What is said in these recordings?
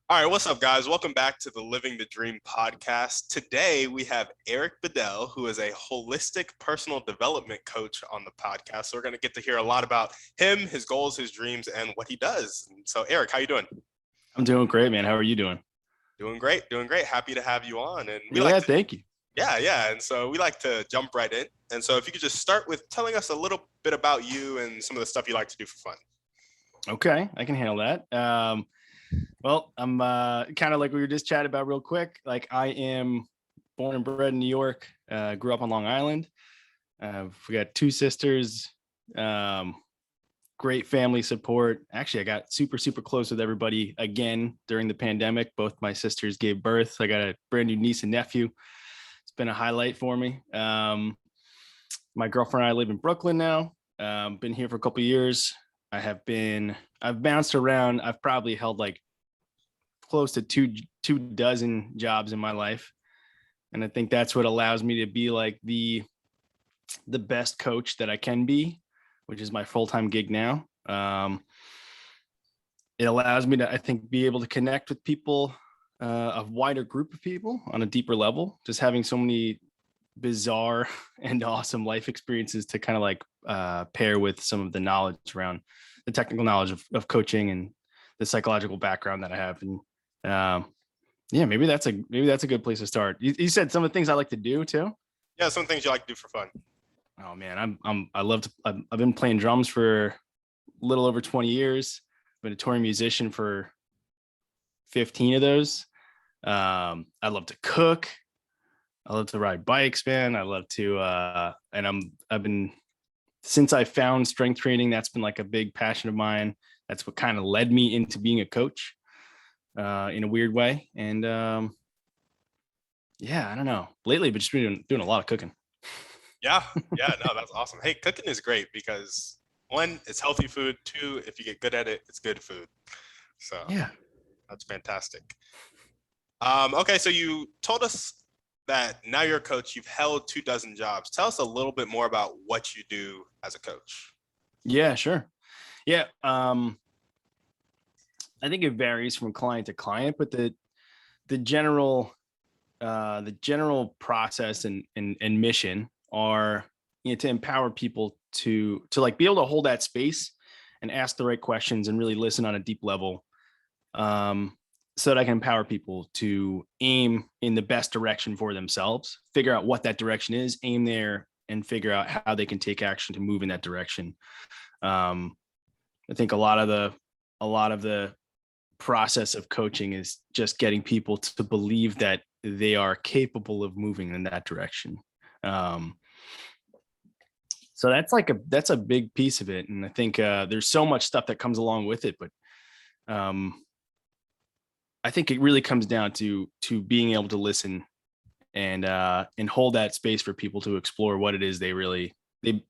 All right, what's up, guys? Welcome back to the Living the Dream podcast. Today, we have Eric Bedell, who is a holistic personal development coach on the podcast. So we're going to get to hear a lot about him, his goals, his dreams, and what he does. So, Eric, how you doing? I'm doing great, man. How are you doing? Doing great, doing great. Happy to have you on. And we like Yeah, to, thank you. yeah. And so we like to jump right in. And so if you could just start with telling us a little bit about you and some of the stuff you like to do for fun. Okay, I can handle that. Well, I'm kind of like we were just chatting about real quick. Like I am born and bred in New York. Grew up on Long Island. We got two sisters. Great family support. Actually, I got super close with everybody again during the pandemic. Both my sisters gave birth. I got a brand new niece and nephew. It's been a highlight for me. My girlfriend and I live in Brooklyn now. Been here for a couple of years. I've bounced around. I've probably held like close to two dozen jobs in my life. And I think that's what allows me to be like the best coach that I can be, which is my full-time gig now. It allows me to, I think, be able to connect with people, a wider group of people on a deeper level, just having so many bizarre and awesome life experiences to kind of like pair with some of the knowledge around the technical knowledge of coaching and the psychological background that I have. And yeah, maybe that's a good place to start. You said some of the things I like to do too. Yeah, some things you like to do for fun. Oh man, I've been playing drums for a little over 20 years. I've been a touring musician for 15 of those. I love to cook. I love to ride bikes, man. I love to, I've been, since I found strength training, that's been like a big passion of mine. That's what kind of led me into being a coach, in a weird way. And, yeah, I don't know, lately, but just been doing a lot of cooking. Yeah, no, that's awesome. Hey, cooking is great because one, it's healthy food. Two, if you get good at it, it's good food. So Yeah. that's fantastic. Okay, so you told us that now you're a coach, you've held 24 jobs. Tell us a little bit more about what you do as a coach. Yeah, sure. Yeah. I think it varies from client to client, but the general process and mission are, to empower people to like be able to hold that space and ask the right questions and really listen on a deep level, so that I can empower people to aim in the best direction for themselves, figure out what that direction is, aim there, and figure out how they can take action to move in that direction. I think a lot of the process of coaching is just getting people to believe that they are capable of moving in that direction. So that's a big piece of it. And I think there's so much stuff that comes along with it, but I think it really comes down to being able to listen and hold that space for people to explore what it is they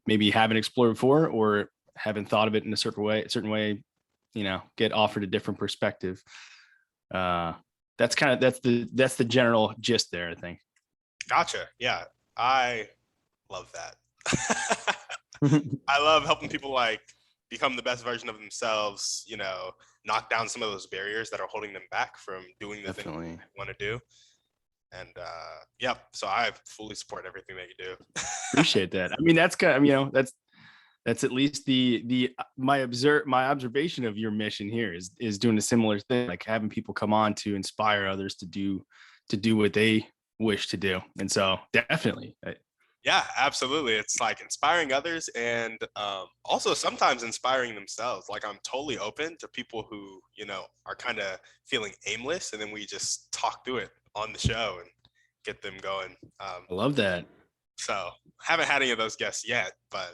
maybe haven't explored before or haven't thought of it in a certain way, get offered a different perspective. That's the general gist there, I think. Gotcha. Yeah, I love that. I love helping people like become the best version of themselves, knock down some of those barriers that are holding them back from doing the thing they want to do. And so I fully support everything that you do. Appreciate that. I mean, that's kind of, that's at least my observation of your mission here is doing a similar thing, like having people come on to inspire others to do what they wish to do. And so definitely. Yeah, absolutely. It's like inspiring others and also sometimes inspiring themselves. Like I'm totally open to people who, are kind of feeling aimless, and then we just talk through it on the show and get them going. I love that. So haven't had any of those guests yet, but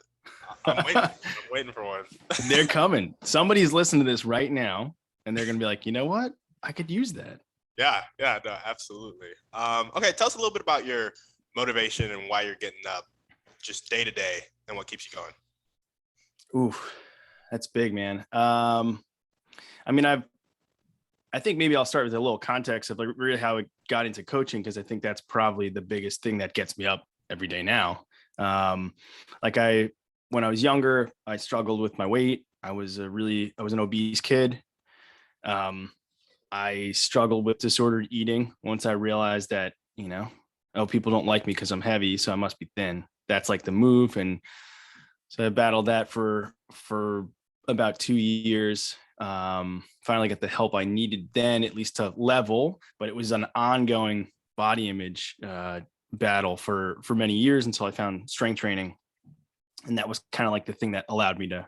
I'm waiting. I'm waiting for one. They're coming. Somebody's listening to this right now, and they're going to be like, you know what? I could use that. Yeah, no, absolutely. Okay, tell us a little bit about your motivation and why you're getting up just day to day and what keeps you going. Ooh, that's big, man. I mean, I think maybe I'll start with a little context of like really how it got into coaching, because I think that's probably the biggest thing that gets me up every day now. When I was younger, I struggled with my weight. I was an obese kid. I struggled with disordered eating once I realized that, oh, people don't like me because I'm heavy, so I must be thin. That's like the move. And so I battled that for about 2 years. Finally got the help I needed then, at least to level, but it was an ongoing body image battle for many years until I found strength training. And that was kind of like the thing that allowed me to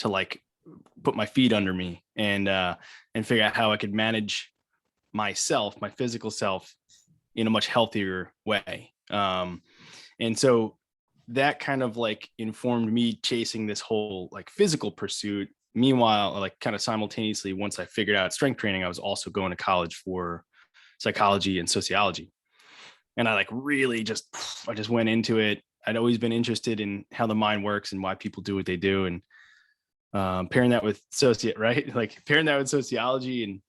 like put my feet under me and figure out how I could manage myself, my physical self, in a much healthier way. And so that kind of like informed me chasing this whole like physical pursuit. Meanwhile, like kind of simultaneously, once I figured out strength training, I was also going to college for psychology and sociology. And I like really I just went into it. I'd always been interested in how the mind works and why people do what they do. And pairing that with sociology. And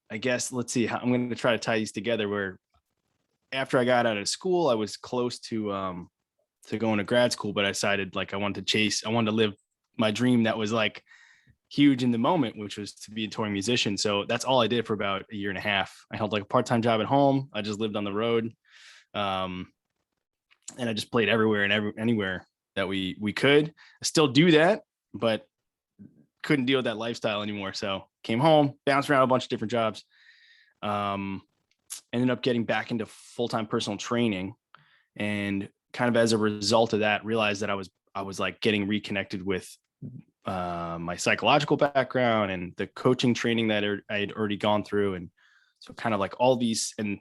I guess, let's see how I'm going to try to tie these together, where after I got out of school, I was close to going to grad school, but I decided like I wanted to live my dream that was like huge in the moment, which was to be a touring musician. So that's all I did for about a year and a half. I held like a part-time job at home. I just lived on the road. And I just played everywhere and anywhere that we could. I still do that, but couldn't deal with that lifestyle anymore. So came home, bounced around a bunch of different jobs. Ended up getting back into full-time personal training, and kind of as a result of that, realized that I was like getting reconnected with my psychological background and the coaching training that I had already gone through. And so kind of like all these, and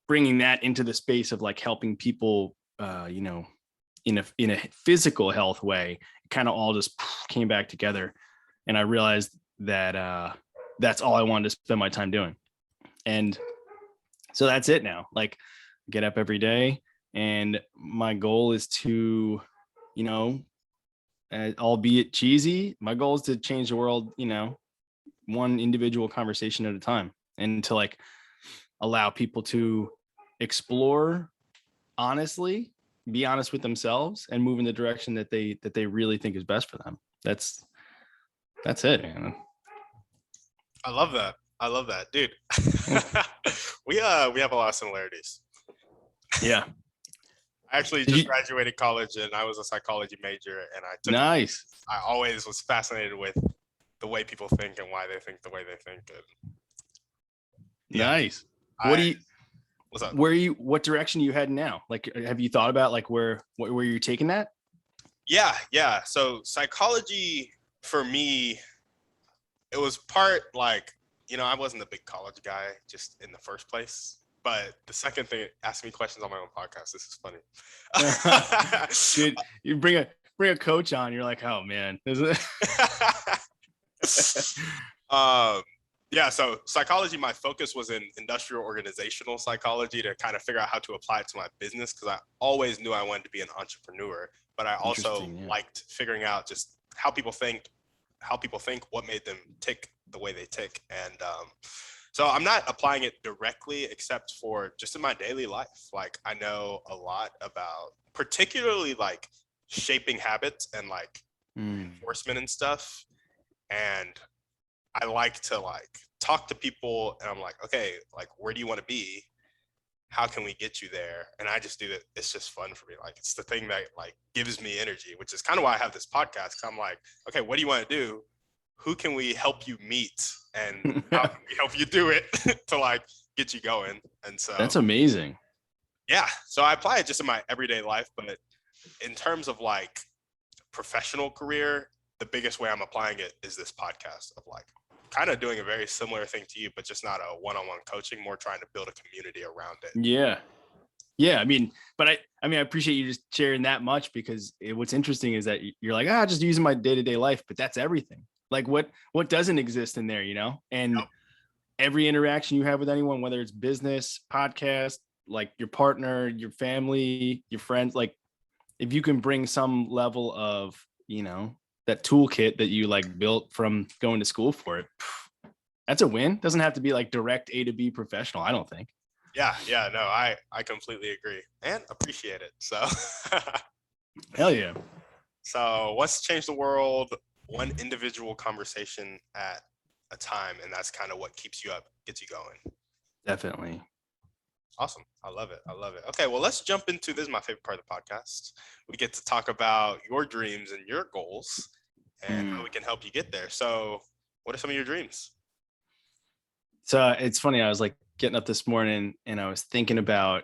bringing that into the space of like helping people, in a physical health way, it kind of all just came back together. And I realized that that's all I wanted to spend my time doing. And so that's it now. Like, get up every day, and my goal is to, albeit cheesy, my goal is to change the world, one individual conversation at a time, and to like allow people to explore honestly, be honest with themselves, and move in the direction that they really think is best for them. That's it, man. I love that, dude. We have a lot of similarities. Yeah. I actually just graduated college, and I was a psychology major, and nice. I always was fascinated with the way people think and why they think the way they think. And yeah, nice. What's up? What direction are you heading now? Like, have you thought about like where you're taking that? Yeah. So psychology for me, it was part like, I wasn't a big college guy just in the first place. But the second thing, ask me questions on my own podcast. This is funny. Dude, you bring a coach on, you're like, oh man. Yeah, so psychology, my focus was in industrial organizational psychology to kind of figure out how to apply it to my business, because I always knew I wanted to be an entrepreneur, but I also liked figuring out just how people think, what made them tick the way they tick. And so I'm not applying it directly, except for just in my daily life. Like, I know a lot about particularly like shaping habits and like enforcement and stuff. And I like to like talk to people, and I'm like, okay, like, where do you want to be? How can we get you there? And I just do that. It's just fun for me. Like, it's the thing that like gives me energy, which is kind of why I have this podcast. Cause I'm like, okay, what do you want to do? Who can we help you meet, and how can we help you do it to like get you going? And so that's amazing. Yeah. So I apply it just in my everyday life, but in terms of like professional career, the biggest way I'm applying it is this podcast of like kind of doing a very similar thing to you, but just not a one-on-one coaching, more trying to build a community around it. Yeah. I mean, I appreciate you just sharing that much, because what's interesting is that you're like, just using my day-to-day life, but that's everything. Like what doesn't exist in there, and every interaction you have with anyone, whether it's business, podcast, like your partner, your family, your friends, like if you can bring some level of, that toolkit that you like built from going to school for it, that's a win. Doesn't have to be like direct A to B professional, I don't think. Yeah. No, I completely agree and appreciate it. So hell yeah. So what's changed the world one individual conversation at a time, and that's kind of what keeps you up, gets you going. Definitely. Awesome. I love it. Okay, well, let's jump into this is my favorite part of the podcast. We get to talk about your dreams and your goals and how we can help you get there. So what are some of your dreams? So it's funny. I was like getting up this morning and I was thinking about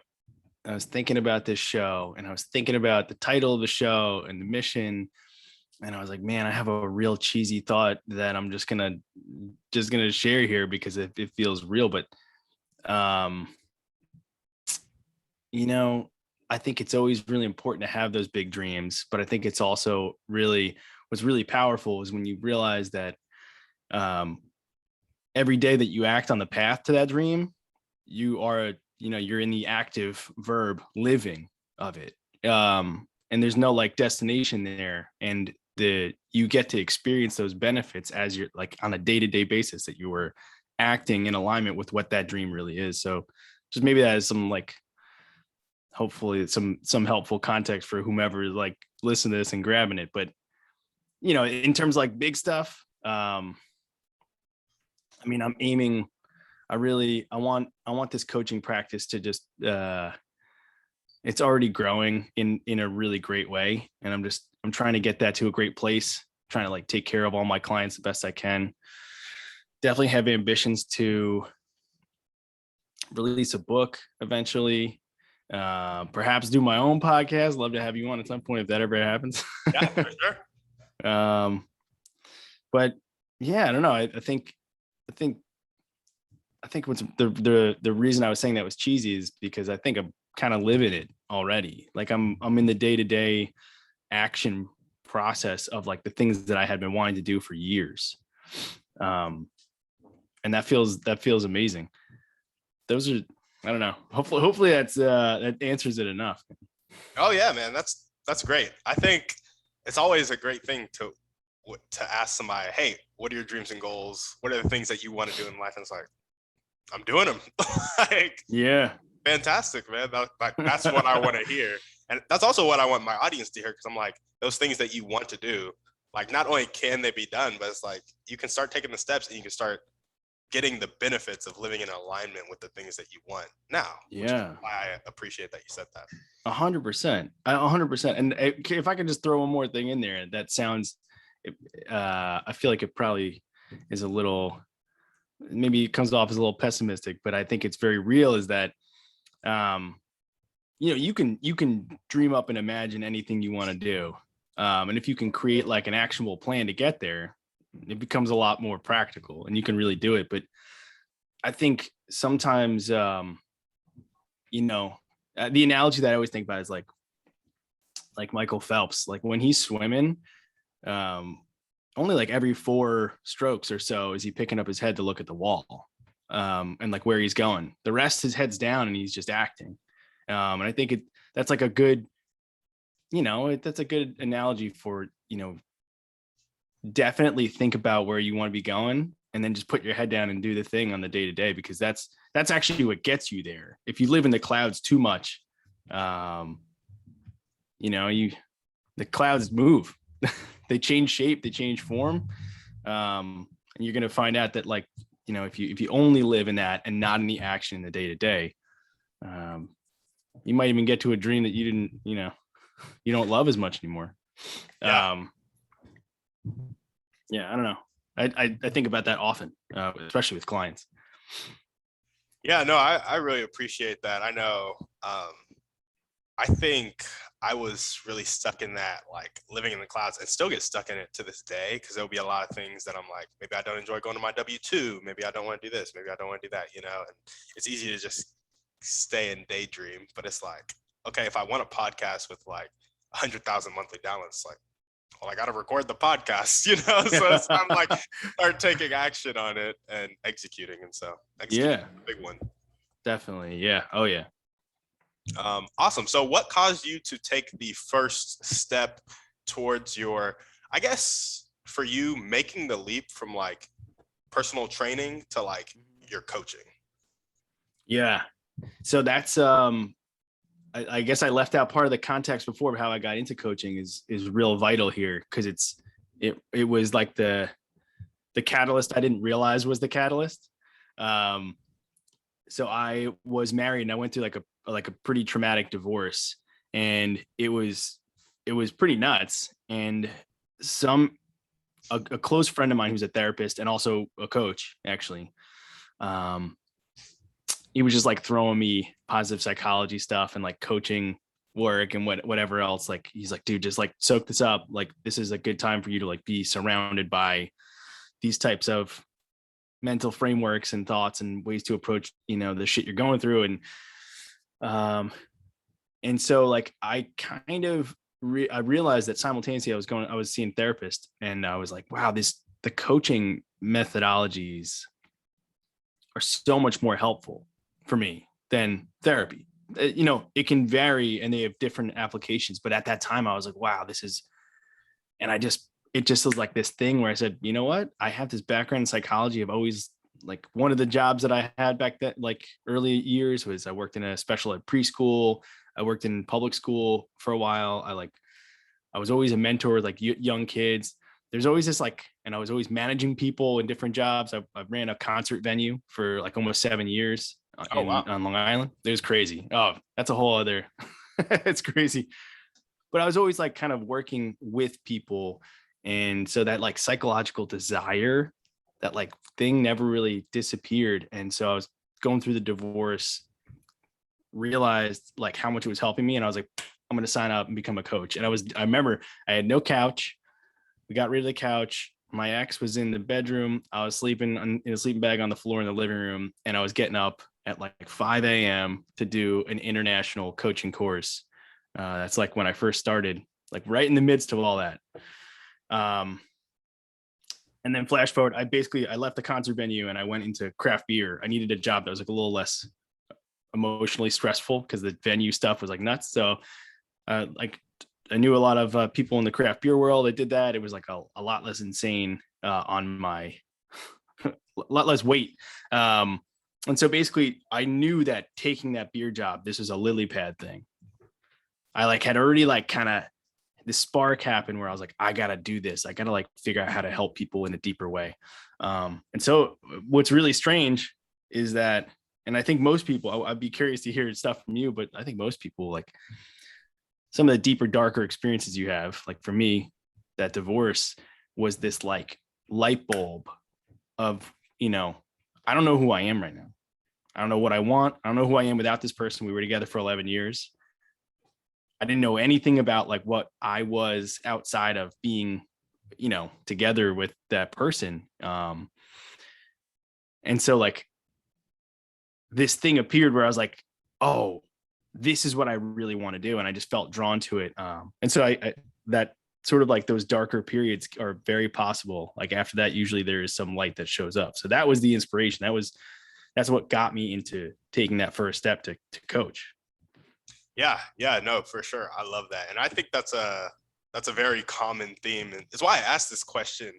this show, and I was thinking about the title of the show and the mission. And I was like, man, I have a real cheesy thought that I'm just gonna share here because it feels real. But I think it's always really important to have those big dreams, but I think it's also what's really powerful is when you realize that every day that you act on the path to that dream, you're in the active verb living of it. And there's no like destination there. And you get to experience those benefits as you're like on a day-to-day basis that you were acting in alignment with what that dream really is. So just maybe that is some like, hopefully some helpful context for whomever is like listening to this and grabbing it. But, in terms of like big stuff, I'm aiming, I want this coaching practice to just, it's already growing in a really great way. And I'm trying to get that to a great place, trying to like take care of all my clients the best I can. Definitely have ambitions to release a book eventually, perhaps do my own podcast. Love to have you on at some point if that ever happens. Yeah, for sure. But yeah, I don't know. I think what's the reason I was saying that was cheesy is because I think I'm kind of living it already. Like I'm in the day-to-day action process of like the things that I had been wanting to do for years. And that feels amazing. Those are, I don't know. Hopefully that answers it enough. Oh yeah, man. That's great. I think it's always a great thing to ask somebody, hey, what are your dreams and goals? What are the things that you want to do in life? And it's like, I'm doing them. Like, yeah, fantastic, man. That's what I want to hear. And that's also what I want my audience to hear. Cause I'm like, those things that you want to do, like not only can they be done, but it's like, you can start taking the steps and you can start getting the benefits of living in alignment with the things that you want now. Yeah. Why I appreciate that you said that. 100%. 100%. And if I can just throw one more thing in there, that sounds, I feel like it probably is a little, maybe it comes off as a little pessimistic, but I think it's very real, is that, you can dream up and imagine anything you want to do. And if you can create like an actionable plan to get there, it becomes a lot more practical and you can really do it. But I think sometimes, the analogy that I always think about is like Michael Phelps, like when he's swimming, only like every 4 strokes or so is he picking up his head to look at the wall, and like where he's going. The rest, his head's down and he's just acting. And I think that's like a good, that's a good analogy for, definitely think about where you want to be going and then just put your head down and do the thing on the day to day, because that's actually what gets you there. If you live in the clouds too much, the clouds move, they change shape, they change form. And you're going to find out that like, if you only live in that and not in the action in the day to day, you might even get to a dream that you didn't, you don't love as much anymore. Yeah. I don't know. I think about that often, especially with clients. Yeah, no, I really appreciate that. I know, I think I was really stuck in that, like living in the clouds, and still get stuck in it to this day, because there'll be a lot of things that I'm like, maybe I don't enjoy going to my W-2, maybe I don't want to do this, maybe I don't want to do that, and it's easy to just stay and daydream. But it's like, okay, if I want a podcast with like 100,000 monthly downloads, like, well, I got to record the podcast, so it's time like start taking action on it and executing. And so executing is a big one. Definitely. Yeah. Oh yeah. Awesome. So what caused you to take the first step towards I guess for you, making the leap from like personal training to like your coaching? Yeah. So that's, I guess I left out part of the context before of how I got into coaching is real vital here. Cause it was like the catalyst I didn't realize was the catalyst. So I was married and I went through like a pretty traumatic divorce, and it was pretty nuts. And a close friend of mine who's a therapist and also a coach, actually, he was just like throwing me positive psychology stuff and like coaching work and whatever else. Like, he's like, dude, just like soak this up. Like, this is a good time for you to like be surrounded by these types of mental frameworks and thoughts and ways to approach, the shit you're going through. And so like, I kind of, I realized that simultaneously I was seeing therapists, and I was like, wow, the coaching methodologies are so much more helpful for me than therapy. It can vary and they have different applications, but at that time I was like, wow, and it just was like this thing where I said, you know what? I have this background in psychology. I've always, like, one of the jobs that I had back then, like early years, was I worked in a special ed preschool. I worked in public school for a while. I was always a mentor with like young kids. There's always this and I was always managing people in different jobs. I ran a concert venue for like almost 7 years Oh, wow. on Long Island. It was crazy. Oh, that's a whole other, it's crazy. But I was always like kind of working with people. And so that like psychological desire, that like thing never really disappeared. And so I was going through the divorce, realized like how much it was helping me. And I was like, I'm going to sign up and become a coach. And I remember I had no couch. We got rid of the couch. My ex was in the bedroom. I was sleeping in a sleeping bag on the floor in the living room. And I was getting up at like 5 a.m. to do an international coaching course. That's like when I first started, like right in the midst of all that. And then flash forward, I left the concert venue and I went into craft beer. I needed a job that was like a little less emotionally stressful because the venue stuff was like nuts. So like I knew a lot of people in the craft beer world that did that. It was like a lot less insane on my, a lot less weight. And so basically I knew that taking that beer job, this was a lily pad thing. I like had already like kind of, this spark happened where I was like, I got to do this. I got to like figure out how to help people in a deeper way. And so what's really strange is that, and I think most people, I'd be curious to hear stuff from you, but I think most people, like, some of the deeper, darker experiences you have, like for me, that divorce was this like light bulb of, I don't know who I am right now. I don't know what I want. I don't know who I am without this person. We were together for 11 years. I didn't know anything about like what I was outside of being, together with that person. And so like this thing appeared where I was like, oh, this is what I really want to do. And I just felt drawn to it. And so I that sort of like those darker periods are very possible. Like after that, usually there is some light that shows up. So that was the inspiration. That's what got me into taking that first step to coach. Yeah, no, for sure. I love that. And I think that's a very common theme. And it's why I asked this question,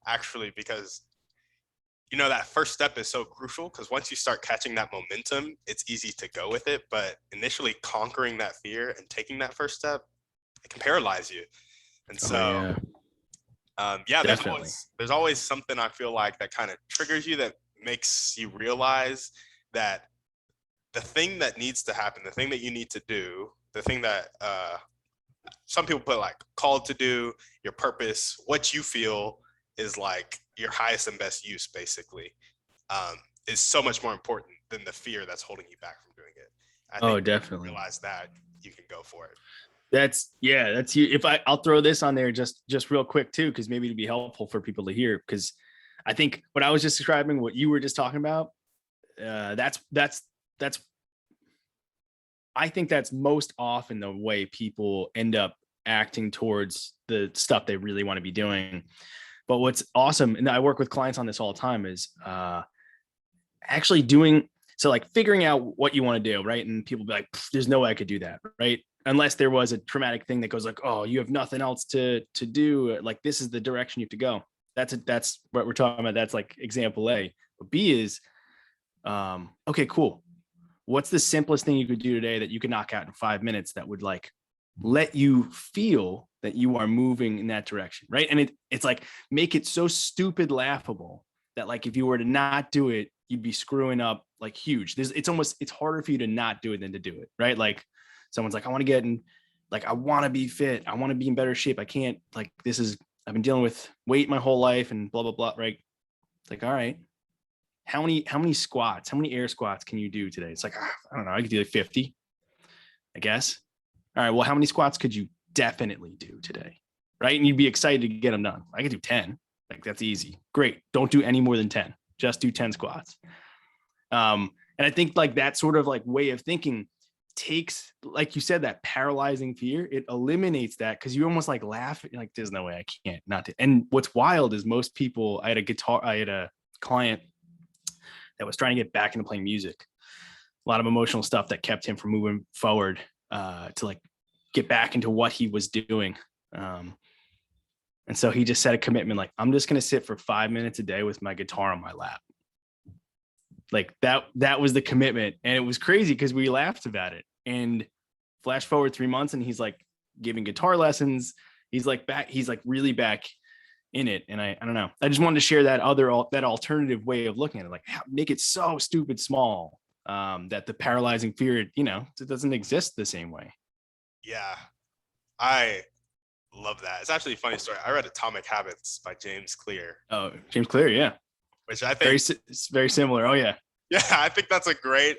actually, because, that first step is so crucial, because once you start catching that momentum, it's easy to go with it. But initially conquering that fear and taking that first step, it can paralyze you. And so, there's always something I feel like that kind of triggers you, that makes you realize that the thing that needs to happen, the thing that you need to do, the thing that some people put like called to do, your purpose, what you feel is like your highest and best use, basically, is so much more important than the fear that's holding you back from doing it. I think definitely. You realize that, you can go for it. That's you. If I'll throw this on there just real quick too, because maybe it'd be helpful for people to hear. Because I think what I was just describing, what you were just talking about, that's I think that's most often the way people end up acting towards the stuff they really want to be doing. But what's awesome, and I work with clients on this all the time, is actually doing, so like figuring out what you want to do, right? And people be like, there's no way I could do that, right? Unless there was a traumatic thing that goes like, oh, you have nothing else to do. Like, this is the direction you have to go. That's what we're talking about. That's like example A. But B is, okay, cool. What's the simplest thing you could do today that you could knock out in 5 minutes that would like let you feel that you are moving in that direction, right? And it's like, make it so stupid laughable that like if you were to not do it, you'd be screwing up like huge. It's harder for you to not do it than to do it, right? Like someone's like, I want to get in, like I want to be fit, I want to be in better shape. I can't, like I've been dealing with weight my whole life and blah blah blah, right? It's like, all right, how many squats, how many air squats can you do today? It's like, I don't know, I could do like 50, I guess. All right, well, how many squats could you definitely do today? Right? And you'd be excited to get them done. I could do 10. Like that's easy. Great. Don't do any more than 10. Just do 10 squats. And I think like that sort of like way of thinking takes, like you said, that paralyzing fear. It eliminates that because you almost like laugh. Like, there's no way I can't not to. And what's wild is most people, I had a client that was trying to get back into playing music. A lot of emotional stuff that kept him from moving forward to like get back into what he was doing. And so he just set a commitment, like, I'm just going to sit for 5 minutes a day with my guitar on my lap. Like that was the commitment. And it was crazy because we laughed about it. And flash forward 3 months and he's like giving guitar lessons. He's like back. He's like really back in it. And I don't know. I just wanted to share that that alternative way of looking at it. Like make it so stupid small that the paralyzing fear, it doesn't exist the same way. Yeah, I love that. It's actually a funny story. I read Atomic Habits by James Clear. Oh, James Clear, yeah. Which I think it's very similar. Oh yeah. Yeah, I think that's a great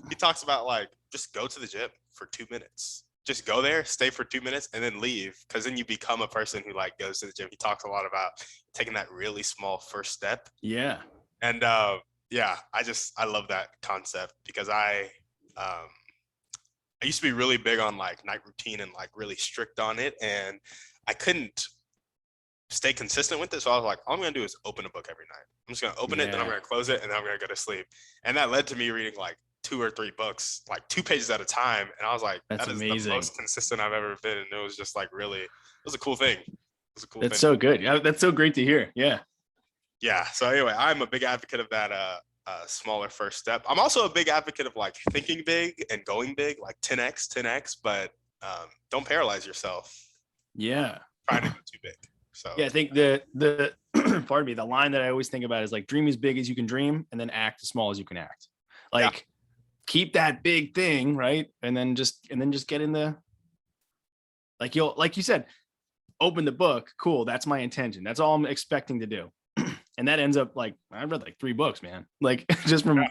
he talks about like just go to the gym for 2 minutes. Just go there, stay for 2 minutes and then leave, because then you become a person who like goes to the gym. He talks a lot about taking that really small first step. Yeah. And yeah, I love that concept because I used to be really big on like night routine and like really strict on it, and I couldn't stay consistent with it. So I was like, all I'm going to do is open a book every night. I'm just going to open it, then I'm going to close it, and then I'm going to go to sleep. And that led to me reading like 2 or 3 books, like 2 pages at a time. And I was like, that's that is amazing. The most consistent I've ever been. And it was just like really, it was a cool thing. That's so good. That's so great to hear. Yeah. Yeah. So anyway, I'm a big advocate of that smaller first step. I'm also a big advocate of like thinking big and going big, like 10x, but don't paralyze yourself. Yeah. Trying to go too big. So yeah, I think the pardon me, the line that I always think about is like dream as big as you can dream and then act as small as you can act. Like keep that big thing, right? And then just get in the, like you said, open the book. Cool. That's my intention. That's all I'm expecting to do. And that ends up like, I read like 3 books, man. Like just from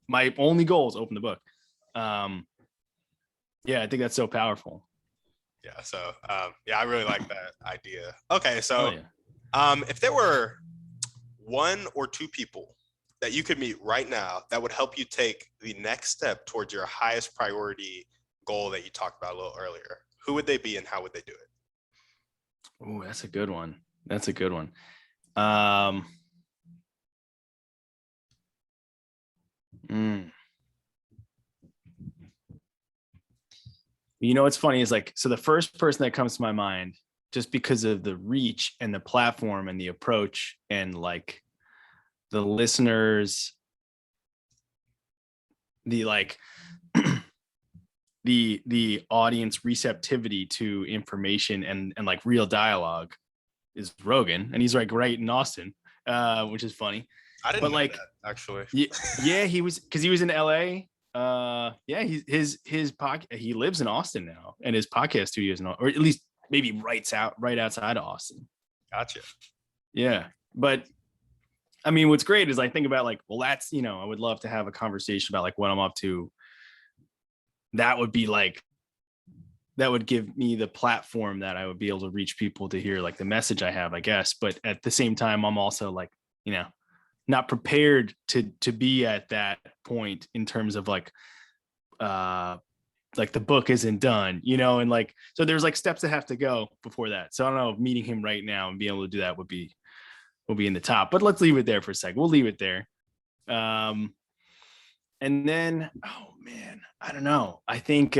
my only goal is open the book. Yeah, I think that's so powerful. Yeah. So, I really like that idea. Okay. So, if there were 1 or 2 people that you could meet right now that would help you take the next step towards your highest priority goal that you talked about a little earlier, who would they be and how would they do it? Oh, that's a good one. What's funny is like, so the first person that comes to my mind, just because of the reach and the platform and the approach and like the listeners, the like the audience receptivity to information and like real dialogue is Rogan. And he's like right in Austin, which is funny. I didn't know that, actually. Yeah, he was, because he was in LA. His podcast, he lives in Austin now, and his podcast studio is in, or at least maybe right outside of Austin. Gotcha. Yeah, but I mean, what's great is I think about like, well, that's, I would love to have a conversation about like what I'm up to. That would be like, that would give me the platform that I would be able to reach people to hear like the message I have, I guess. But at the same time, I'm also like, not prepared to be at that point in terms of like the book isn't done, and like, so there's like steps that have to go before that. So I don't know if meeting him right now and being able to do that will be in the top, but let's leave it there for a second. We'll leave it there. And then, oh man, I don't know. I think,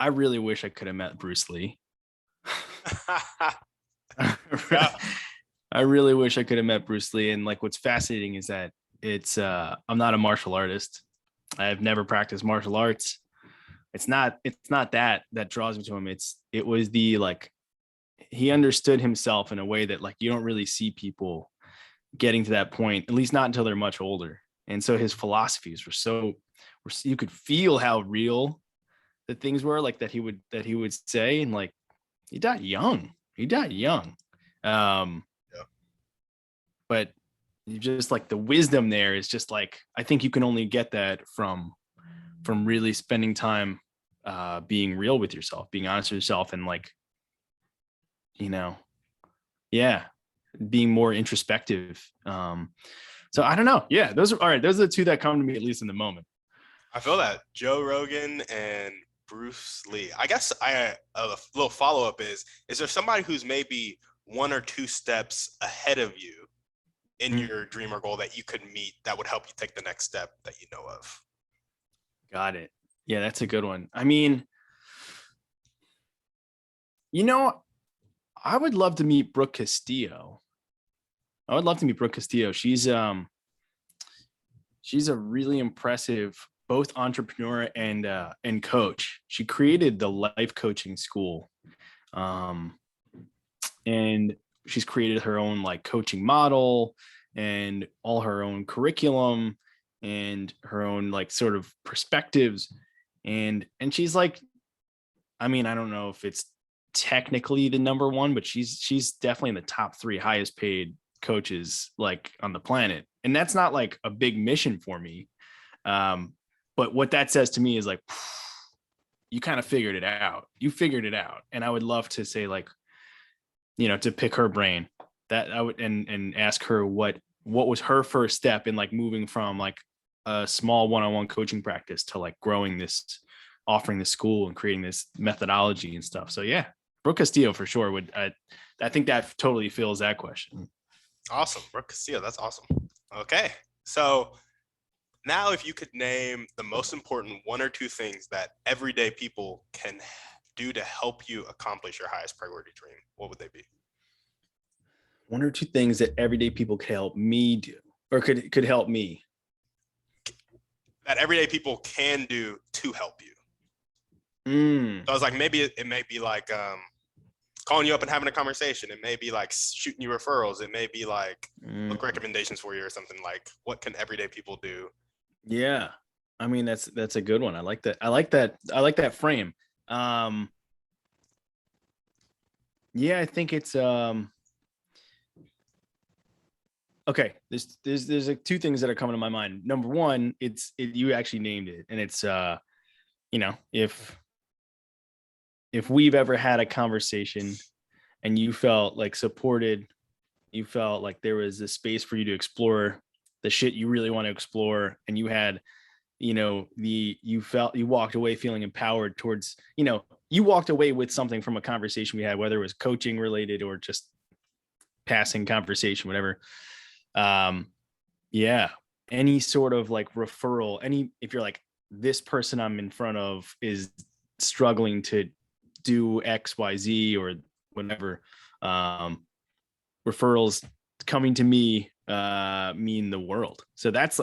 I really wish I could have met Bruce Lee. I really wish I could have met Bruce Lee. And like, what's fascinating is that I'm not a martial artist. I've never practiced martial arts. It's not that draws me to him. It was the like, he understood himself in a way that like you don't really see people getting to that point, at least not until they're much older. And so his philosophies you could feel how real the things were, like that he would say. And like, he died young. Yeah. But you just like the wisdom there is just like, I think you can only get that from really spending time being real with yourself, being honest with yourself, and like, yeah, being more introspective. So I don't know. Yeah, those are all right. Those are the two that come to me, at least in the moment. I feel that Joe Rogan and Bruce Lee. I guess a little follow up is there somebody who's maybe one or two steps ahead of you in your dream or goal that you could meet that would help you take the next step that you know of? Got it. Yeah, that's a good one. I mean, I would love to meet Brooke Castillo. She's a really impressive both entrepreneur and coach. She created the life coaching school. And she's created her own like coaching model and all her own curriculum and her own like sort of perspectives. And she's like, I mean, I don't know if it's technically the number one, but she's definitely in the top 3 highest paid coaches like on the planet. And that's not like a big mission for me. But what that says to me is like, you kind of figured it out. You figured it out. And I would love to say like, to pick her brain, that I would, and ask her what was her first step in like moving from like a small one-on-one coaching practice to like growing this, offering this school and creating this methodology and stuff. So yeah, Brooke Castillo for sure would. I think that totally fills that question. Awesome. Brooke Castillo. That's awesome. Okay. So now if you could name the most important one or two things that everyday people can do to help you accomplish your highest priority dream, what would they be? One or two things that everyday people could help me do, or could help me. That everyday people can do to help you. So I was like, maybe it may be like calling you up and having a conversation. It may be like shooting you referrals. It may be like book recommendations for you or something. Like, what can everyday people do? Yeah, I mean that's a good one. I like that. I like that frame. Yeah, I think it's okay. There's like two things that are coming to my mind. Number one, you actually named it, and it's if we've ever had a conversation and you felt like supported, you felt like there was a space for you to explore the shit you really want to explore, and you had, you walked away feeling empowered towards, you walked away with something from a conversation we had, whether it was coaching related or just passing conversation, whatever. Yeah, any sort of like referral, if you're like, this person I'm in front of is struggling to do XYZ or whatever, referrals coming to me mean the world. So that's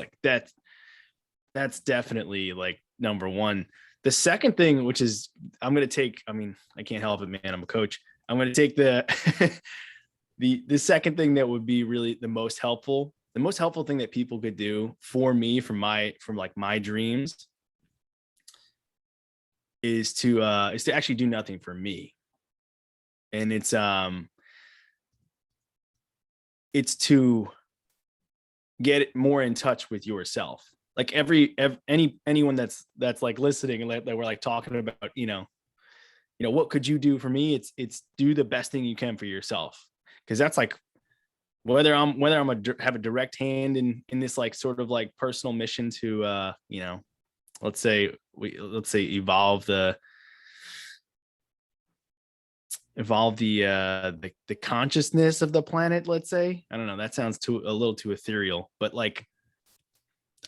definitely like number one. The second thing, which is I can't help it, man, I'm a coach. I'm going to take the the second thing that would be really the most helpful thing that people could do for me, from my dreams, is to actually do nothing for me. And it's to get more in touch with yourself. Like anyone that's like listening and that we're like talking about, what could you do for me? It's do the best thing you can for yourself. Cause that's like, whether I'm have a direct hand in this like sort of like personal mission to, let's say evolve the consciousness of the planet, let's say. I don't know, that sounds a little too ethereal, but like,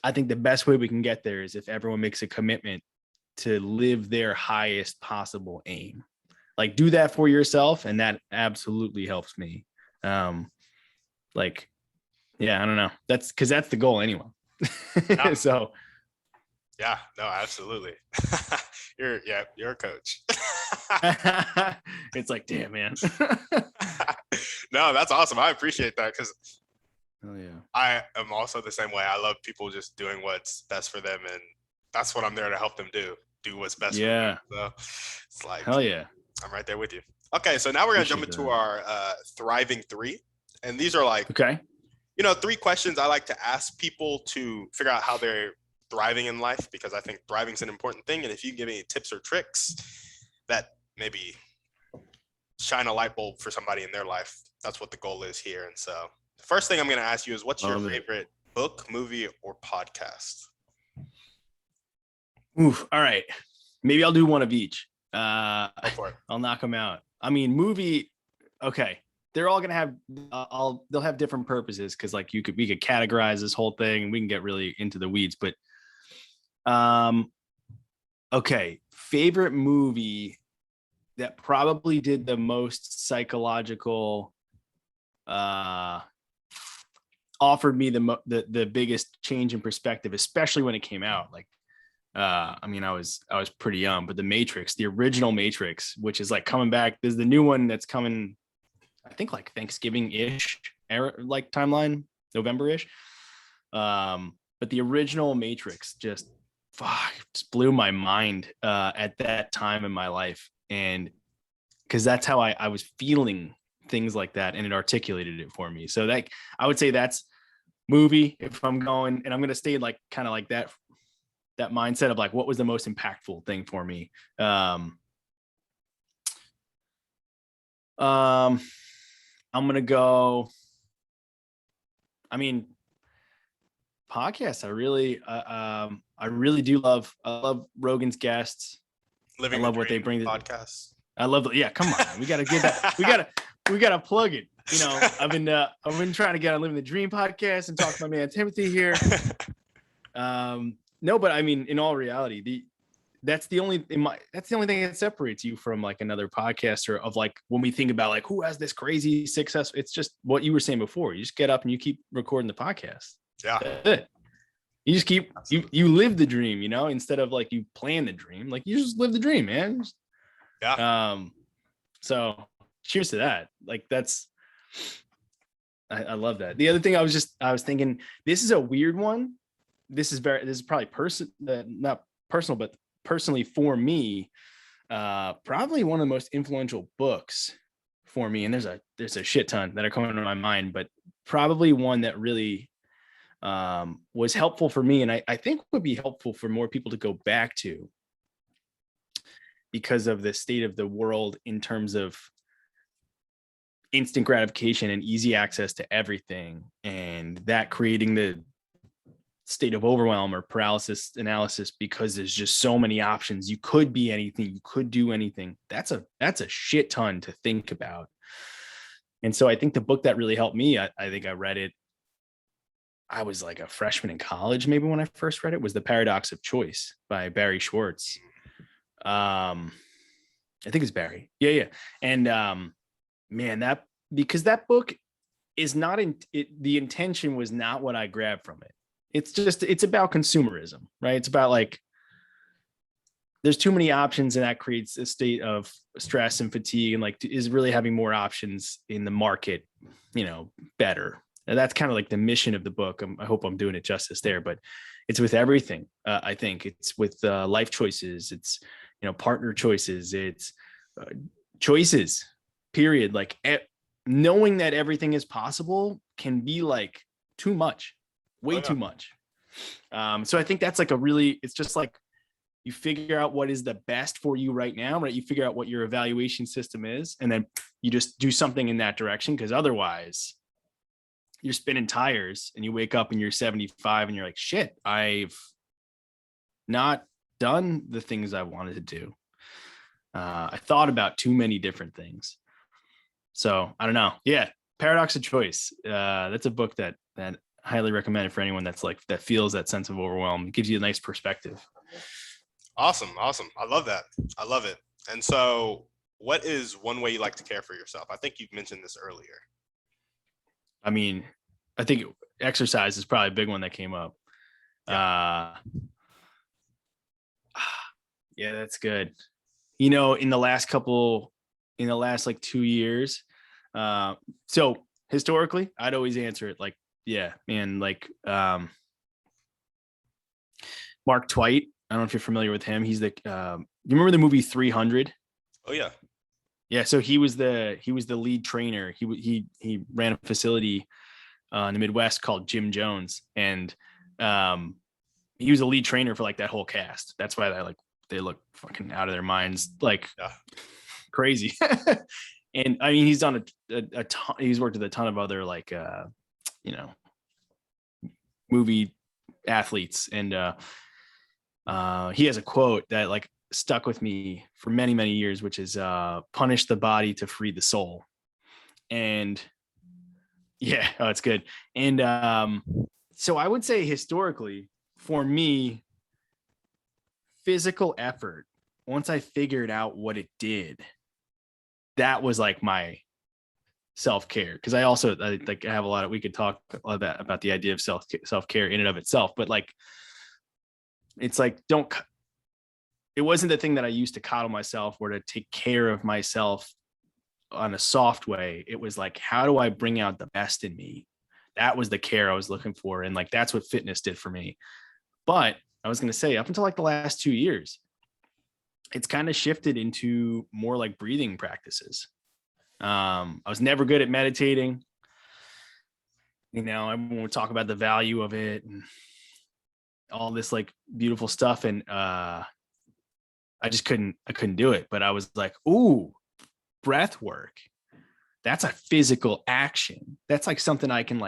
I think the best way we can get there is if everyone makes a commitment to live their highest possible aim. Like, do that for yourself, and that absolutely helps me. Like, Yeah, I don't know. That's because that's the goal anyway. Yeah, So yeah, no, absolutely. You're a coach. it's like, damn, man. No, that's awesome. I appreciate that because Oh yeah. I am also the same way. I love people just doing what's best for them, and that's what I'm there to help them do. Do what's best for them. Yeah. So it's like Hell yeah. I'm right there with you. Okay, so now we're gonna jump Appreciate into that. our thriving three, and these are like Okay. three questions I like to ask people to figure out how they're thriving in life because I think thriving is an important thing. And if you give any tips or tricks that maybe shine a light bulb for somebody in their life, that's what the goal is here. And so the first thing I'm going to ask you is what's your Love it. favorite book, movie, or podcast? Oof. All right. Maybe I'll do one of each. Go for it. I'll knock them out. I mean, movie. Okay. They're all gonna have. They'll have different purposes because, like, we could categorize this whole thing and we can get really into the weeds. But, okay. Favorite movie that probably did the most psychological, offered me the biggest change in perspective, especially when it came out. Like, I mean, I was pretty young, but the Matrix, the original Matrix, which is like coming back. There's the new one that's coming, I think like Thanksgiving-ish era, like timeline, November-ish. But the original Matrix just blew my mind at that time in my life. And because that's how I was feeling things like that, and it articulated it for me. So that I would say that's movie if I'm going, and I'm going to stay like kind of like that mindset of like, what was the most impactful thing for me? I'm going to go, I mean, podcasts. I really do love, I love Rogan's guests. Living I love the what they Dream bring to podcast. I love, yeah, come on, man. We got to get that. We got to plug it. I've been trying to get on Living the Dream podcast and talk to my man Timothy here. No, but I mean, in all reality, that's the only thing that separates you from like another podcaster of like, when we think about like who has this crazy success, it's just what you were saying before. You just get up and you keep recording the podcast. Yeah. That's it. You just keep, you live the dream, instead of like you plan the dream, like you just live the dream, man. Yeah. So cheers to that. Like I love that. The other thing I was thinking, this is a weird one. This is probably not personal, but personally for me, probably one of the most influential books for me. And there's a shit ton that are coming to my mind, but probably one that really was helpful for me. And I think would be helpful for more people to go back to because of the state of the world in terms of instant gratification and easy access to everything, and that creating the state of overwhelm or paralysis analysis because there's just so many options. You could be anything, you could do anything. That's a shit ton to think about. And so I think the book that really helped me, I think I read it, I was like a freshman in college maybe when I first read it, was The Paradox of Choice by Barry Schwartz. I think it's Barry. Yeah. And man, because that book is not the intention was not what I grabbed from it. It's about consumerism, right? It's about like, there's too many options and that creates a state of stress and fatigue, and like, is really having more options in the market, better. And that's kind of like the mission of the book. I hope I'm doing it justice there, but it's with everything. I think it's with life choices. It's, partner choices. It's choices, period. Like knowing that everything is possible can be like too much, way too much. So I think that's like it's just like you figure out what is the best for you right now, right? You figure out what your evaluation system is, and then you just do something in that direction, because otherwise you're spinning tires and you wake up and you're 75 and you're like, shit, I've not done the things I wanted to do. I thought about too many different things. So I don't know. Yeah. Paradox of Choice. That's a book that I highly recommend for anyone that's like, that feels that sense of overwhelm. It gives you a nice perspective. Awesome. I love that. I love it. And so what is one way you like to care for yourself? I think you've mentioned this earlier. I mean, I think exercise is probably a big one that came up. Yeah. Yeah, that's good. You know, in the last like 2 years, so historically, I'd always answer it like, yeah, man, like Mark Twight. I don't know if you're familiar with him. He's the you remember the movie 300? Oh yeah. Yeah, so he was the lead trainer. He ran a facility in the Midwest called Jim Jones, and he was a lead trainer for like that whole cast. That's why they look fucking out of their minds, like crazy. And I mean, he's done a ton. He's worked with a ton of other like movie athletes, and he has a quote that like stuck with me for many, many years, which is punish the body to free the soul. And yeah, oh, it's good. And so I would say historically, for me, physical effort, once I figured out what it did, that was like my self-care. Because I also like I have a lot of, we could talk about the idea of self-care in and of itself, but like it's like it wasn't the thing that I used to coddle myself or to take care of myself on a soft way. It was like, how do I bring out the best in me? That was the care I was looking for. And like, that's what fitness did for me. But I was going to say, up until like the last 2 years, it's kind of shifted into more like breathing practices. I was never good at meditating. You know, I won't talk about the value of it and all this like beautiful stuff. And I couldn't do it. But I was like, ooh, breath work. That's a physical action. That's like something I can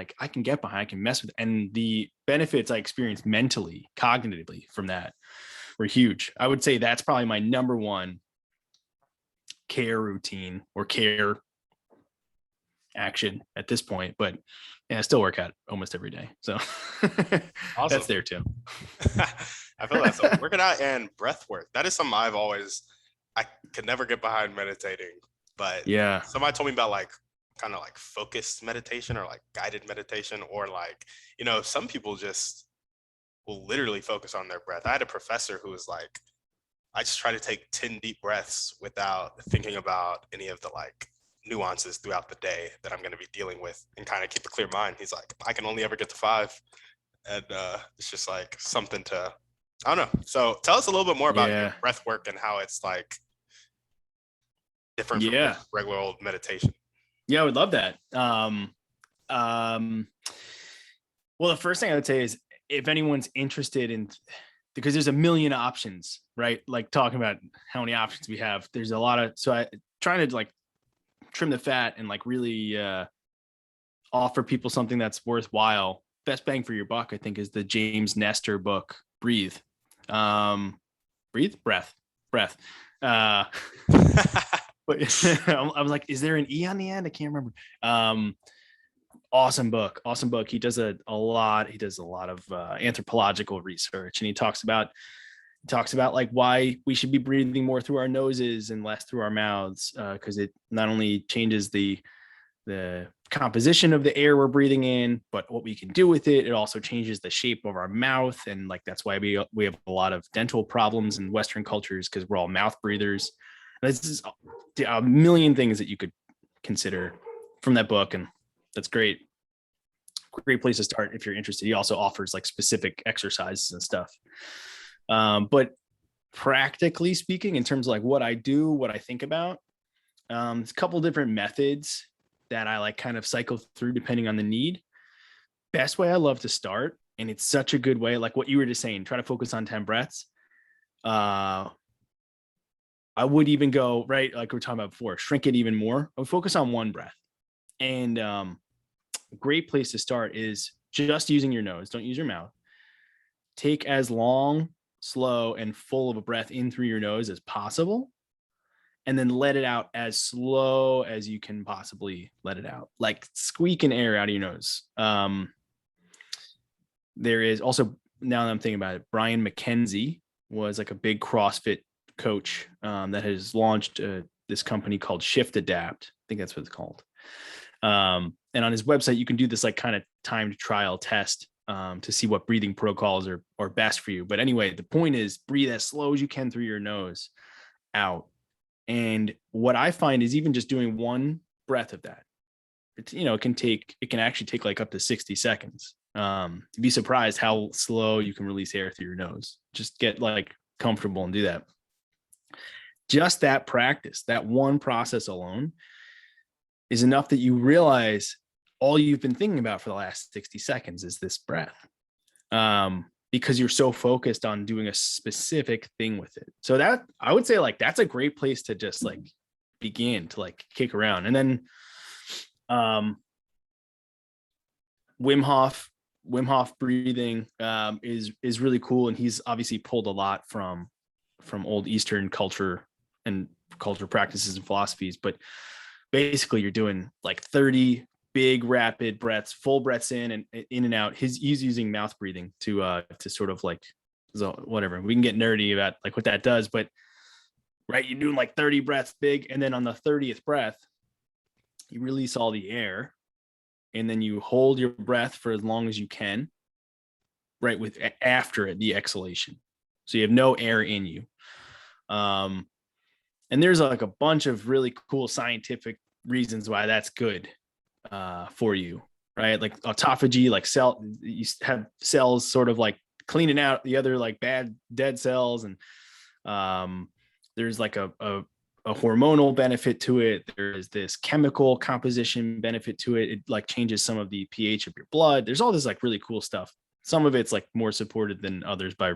get behind, I can mess with. And the benefits I experienced mentally, cognitively from that were huge. I would say that's probably my number one care routine or care action at this point. But yeah, I still work out almost every day. So awesome. That's there too. I feel that. So working out and breath work, that is something I could never get behind meditating. But yeah, somebody told me about like kind of like focused meditation or like guided meditation, or like, you know, some people just will literally focus on their breath. I had a professor who was like, I just try to take 10 deep breaths without thinking about any of the like nuances throughout the day that I'm going to be dealing with, and kind of keep a clear mind. He's like, I can only ever get to 5. And it's just like something to, I don't know. So tell us a little bit more about your breath work and how it's like different from regular old meditation. Yeah, I would love that. Well, the first thing I would say is if anyone's interested in, because there's a million options, right? Like talking about how many options we have, there's a lot of, so I trying to like trim the fat and like really offer people something that's worthwhile. Best bang for your buck, I think, is the James Nestor book, Breathe. Breath. But I was like, is there an E on the end? I can't remember. Awesome book. He does a lot of anthropological research, and he talks about like why we should be breathing more through our noses and less through our mouths, because it not only changes the composition of the air we're breathing in, but what we can do with it. It also changes the shape of our mouth, and like that's why we have a lot of dental problems in Western cultures, because we're all mouth breathers. And this is a million things that you could consider from that book, and that's great place to start if you're interested. He also offers like specific exercises and stuff. But practically speaking, in terms of like what I do, what I think about, there's a couple different methods that I like kind of cycle through depending on the need. Best way I love to start, and it's such a good way, like what you were just saying, try to focus on 10 breaths. I would even go, right, like we were talking about before, shrink it even more. I would focus on 1 breath. And a great place to start is just using your nose. Don't use your mouth. Take as long, slow, and full of a breath in through your nose as possible, and then let it out as slow as you can possibly let it out, like squeaking air out of your nose. There is also, now that I'm thinking about it, Brian McKenzie was like a big CrossFit coach that has launched this company called Shift Adapt. I think that's what it's called. And on his website, you can do this like kind of timed trial test to see what breathing protocols are best for you. But anyway, the point is breathe as slow as you can through your nose out. And what I find is even just doing one breath of that, it can actually take like up to 60 seconds. You'd be surprised how slow you can release air through your nose. Just get like comfortable and do that. Just that practice, that one process alone is enough that you realize all you've been thinking about for the last 60 seconds is this breath. Because you're so focused on doing a specific thing with it. So that I would say like, that's a great place to just like begin to like kick around. And then, Wim Hof breathing, is really cool. And he's obviously pulled a lot from old Eastern culture and culture practices and philosophies, but basically you're doing like 30 big rapid breaths, full breaths in and out. He's using mouth breathing to sort of like, so whatever, we can get nerdy about like what that does, but right, you're doing like 30 breaths big, and then on the 30th breath you release all the air, and then you hold your breath for as long as you can, right, with after the exhalation, so you have no air in you. And there's like a bunch of really cool scientific reasons why that's good for you, right? Like autophagy, like you have cells sort of like cleaning out the other like bad dead cells, and there's like a hormonal benefit to it. There's this chemical composition benefit to it. It like changes some of the pH of your blood. There's all this like really cool stuff. Some of it's like more supported than others by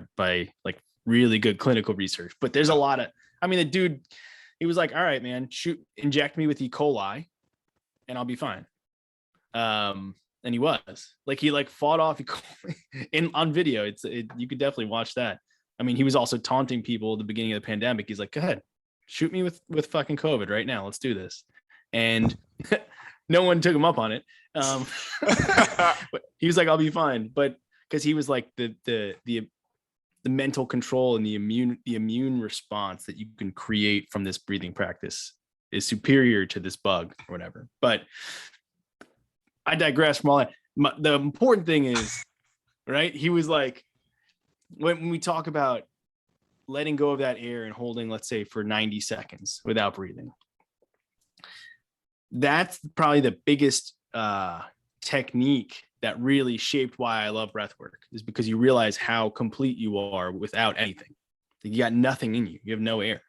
like really good clinical research, but there's a lot of, I mean, the dude, he was like, all right, man, inject me with E. coli and I'll be fine. And he was like, he like fought off E. coli on video. You could definitely watch that. I mean, he was also taunting people at the beginning of the pandemic. He's like, go ahead, shoot me with fucking COVID right now. Let's do this. And no one took him up on it. But he was like, I'll be fine. But because he was like the mental control and the immune response that you can create from this breathing practice is superior to this bug or whatever. But I digress from all that. The important thing is, right, he was like, when we talk about letting go of that air and holding, let's say, for 90 seconds without breathing, that's probably the biggest technique that really shaped why I love breath work, is because you realize how complete you are without anything. You got nothing in you. You have no air.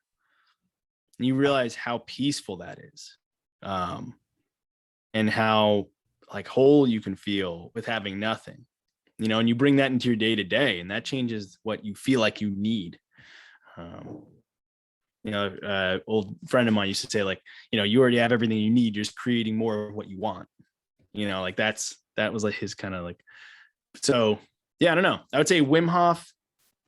And you realize how peaceful that is. And how like whole you can feel with having nothing, and you bring that into your day to day, and that changes what you feel like you need. Old friend of mine used to say, like, you already have everything you need. You're just creating more of what you want. Like that was like his kind of like, so yeah, I don't know. I would say Wim Hof,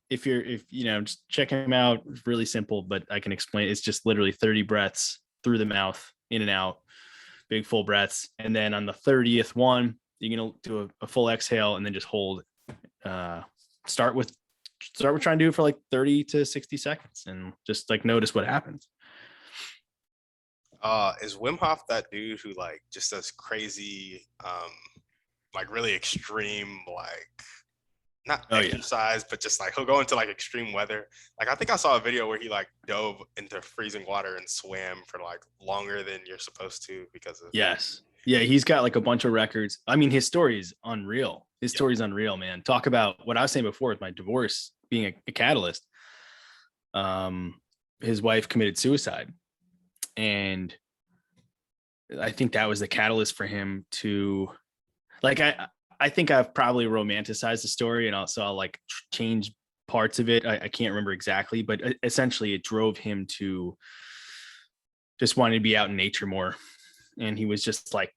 if just check him out. It's really simple, but I can explain. It's just literally 30 breaths through the mouth, in and out, big full breaths. And then on the 30th one, you're going to do a full exhale and then just hold. Start with trying to do it for like 30 to 60 seconds and just like notice what happens. Is Wim Hof that dude who like just does crazy, like really extreme, like not exercise, but just like he'll go into like extreme weather? Like I think I saw a video where he like dove into freezing water and swam for like longer than you're supposed to because of. Yes. Yeah, he's got like a bunch of records. I mean, his story is unreal. His story is unreal, man. Talk about what I was saying before with my divorce being a catalyst. His wife committed suicide, and I think that was the catalyst for him to, like, I think I've probably romanticized the story, and also I'll like change parts of it. I can't remember exactly, but essentially it drove him to just wanting to be out in nature more. And he was just like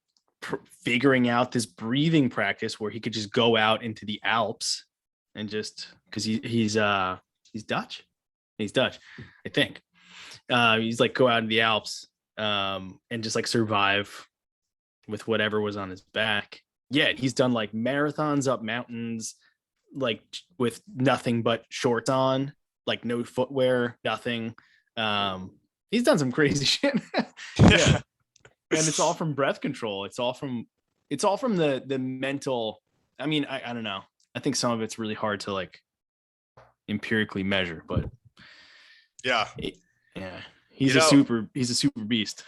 figuring out this breathing practice where he could just go out into the Alps and just, because he's Dutch. He's Dutch, I think. He's like go out in the Alps and just like survive with whatever was on his back. Yeah, he's done like marathons up mountains, like with nothing but shorts on, like no footwear, nothing. He's done some crazy shit. Yeah. And it's all from breath control. It's all from the mental. I mean, I don't know. I think some of it's really hard to like empirically measure, but Yeah. yeah, You he's a know, super beast.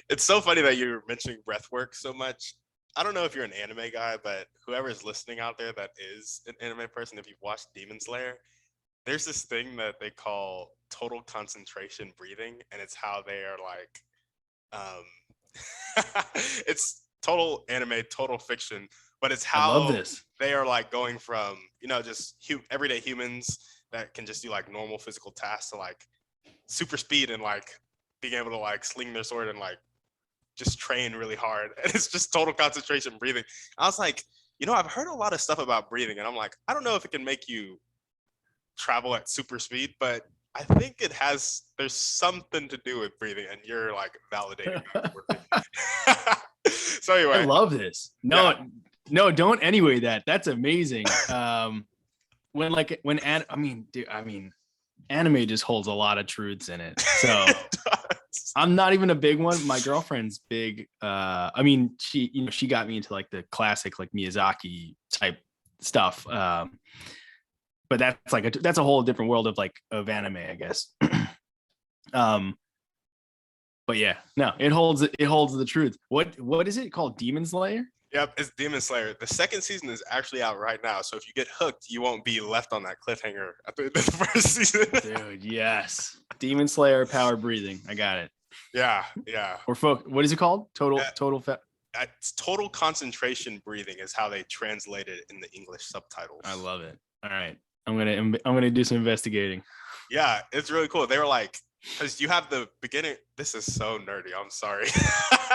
it's so funny that you're mentioning breath work so much. I don't know if you're an anime guy, but whoever is listening out there that is an anime person, if you've watched Demon Slayer, there's this thing that they call total concentration breathing, and it's how they are like, it's total anime, total fiction, but it's I love how this. they are like going from, just everyday humans that can just do like normal physical tasks to like super speed and like being able to like sling their sword and like just train really hard. And it's just total concentration breathing. I was like, I've heard a lot of stuff about breathing, and I'm like, I don't know if it can make you travel at super speed, but I think there's something to do with breathing, and you're like validating that for me. So I anyway, love this. No, yeah. no, don't anyway that. That's amazing. Anime just holds a lot of truths in it. So I'm not even a big one. My girlfriend's big. She got me into like the classic, like Miyazaki type stuff. But that's a whole different world of anime, I guess. But yeah, no, it holds the truth. What is it called? Demon Slayer? Yep, it's Demon Slayer. The second season is actually out right now, so if you get hooked, you won't be left on that cliffhanger at the end of the first season. Dude, yes. Demon Slayer, power breathing. I got it. Yeah. Or what is it called? It's total concentration breathing is how they translate it in the English subtitles. I love it. All right. I'm gonna do some investigating. Yeah, it's really cool. They were like, because you have the beginning. This is so nerdy. I'm sorry.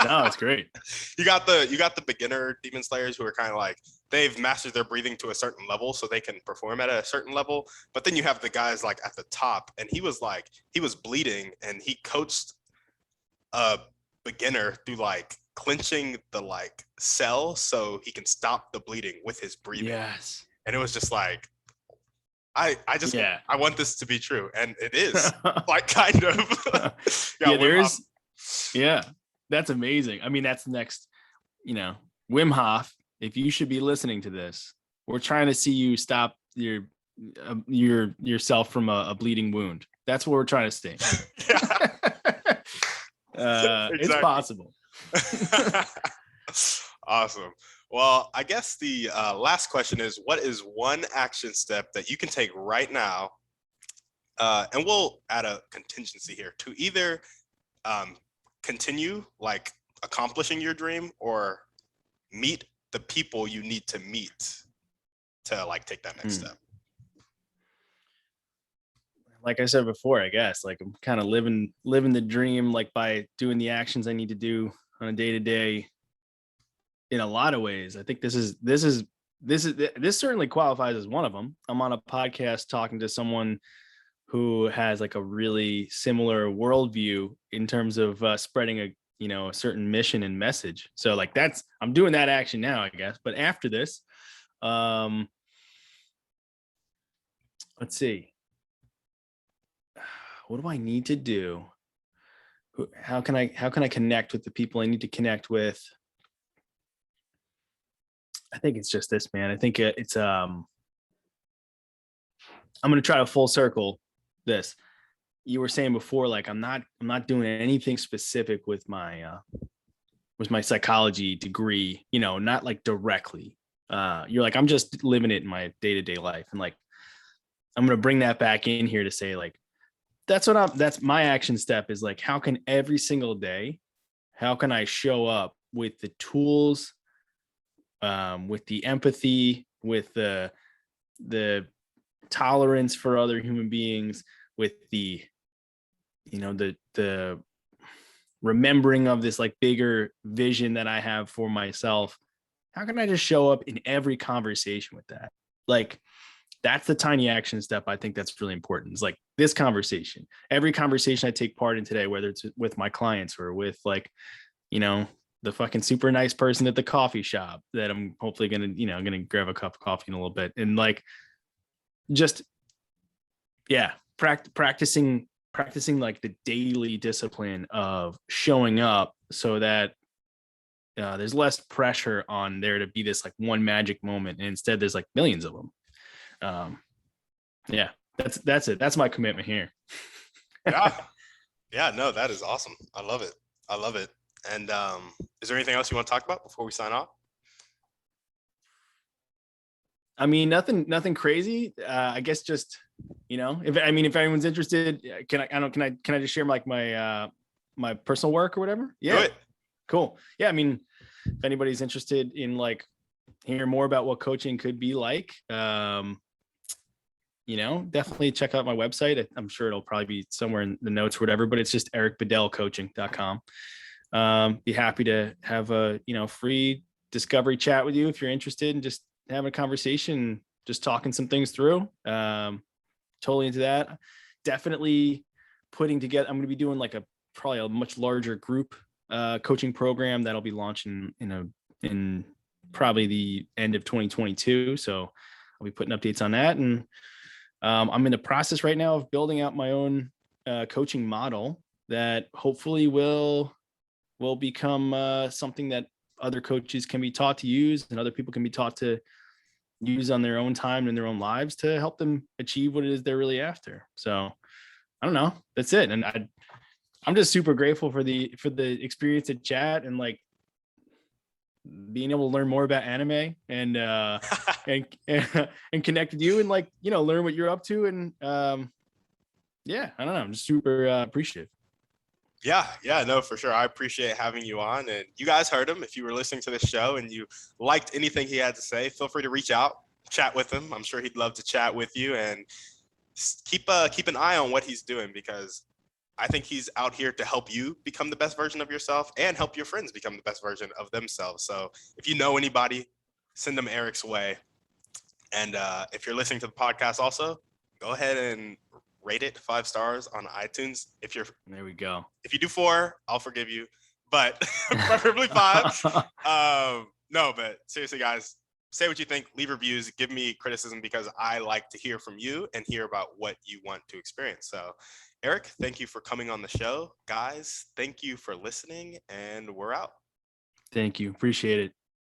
No, it's great. You got the beginner demon slayers who are kind of like they've mastered their breathing to a certain level, so they can perform at a certain level. But then you have the guys like at the top, and he was bleeding, and he coached a beginner through like clenching the like cell so he can stop the bleeding with his breathing. Yes. And it was just like, I want this to be true, and it is like kind of. Yeah, that's amazing. I mean, that's the next, Wim Hof. If you should be listening to this, we're trying to see you stop yourself from a bleeding wound. That's what we're trying to say. Exactly. It's possible. Awesome. Well, I guess the last question is, what is one action step that you can take right now? And we'll add a contingency here to either continue like accomplishing your dream or meet the people you need to meet to like take that next step. Like I said before, I guess like I'm kind of living the dream, like by doing the actions I need to do on a day-to-day. In a lot of ways, I think this certainly qualifies as one of them. I'm on a podcast talking to someone who has like a really similar worldview in terms of spreading a certain mission and message. So like I'm doing that action now, I guess. But after this, let's see, what do I need to do? How can I connect with the people I need to connect with? I think it's just this, man. I think it's I'm going to try to full circle this. You were saying before, like I'm not doing anything specific with my psychology degree, not like directly. You're like, I'm just living it in my day-to-day life. And like, I'm going to bring that back in here to say like, that's my action step is like, how can every single day, how can I show up with the tools, with the empathy, with the tolerance for other human beings, with the remembering of this like bigger vision that I have for myself. How can I just show up in every conversation with that? Like, that's the tiny action step. I think that's really important. It's like this conversation, every conversation I take part in today, whether it's with my clients or with like, the fucking super nice person at the coffee shop that I'm hopefully going to grab a cup of coffee in a little bit. And like, just, yeah, practicing practicing like the daily discipline of showing up so that there's less pressure on there to be this like one magic moment, and instead there's like millions of them. Yeah, that's it. That's my commitment here. Yeah, no, that is awesome. I love it. I love it. And is there anything else you want to talk about before we sign off? I mean, nothing crazy. I guess just, if anyone's interested, can I just share like my personal work or whatever? Yeah. Do it. Cool. Yeah. I mean, if anybody's interested in like hearing more about what coaching could be like, definitely check out my website. I'm sure it'll probably be somewhere in the notes or whatever, but it's just ericbedellcoaching.com. Be happy to have a, free discovery chat with you if you're interested in just having a conversation, just talking some things through. Totally into that. Definitely putting together, I'm going to be doing like probably a much larger group coaching program that'll be launching in probably the end of 2022. So I'll be putting updates on that. And I'm in the process right now of building out my own coaching model that hopefully will become something that other coaches can be taught to use and other people can be taught to use on their own time in their own lives to help them achieve what it is they're really after. So I don't know. That's it. And I'm just super grateful for the experience at chat and like being able to learn more about anime and and connect with you and like, learn what you're up to. And yeah, I don't know. I'm just super appreciative. Yeah, no, for sure. I appreciate having you on. And you guys heard him. If you were listening to this show and you liked anything he had to say, feel free to reach out, chat with him. I'm sure he'd love to chat with you, and keep an eye on what he's doing, because I think he's out here to help you become the best version of yourself and help your friends become the best version of themselves. So if you know anybody, send them Eric's way. And if you're listening to the podcast also, go ahead and rate it 5 stars on iTunes. There we go. If you do 4, I'll forgive you, but preferably 5. No, but seriously, guys, say what you think, leave reviews, give me criticism, because I like to hear from you and hear about what you want to experience. So Eric, thank you for coming on the show. Guys, thank you for listening, and we're out. Thank you. Appreciate it.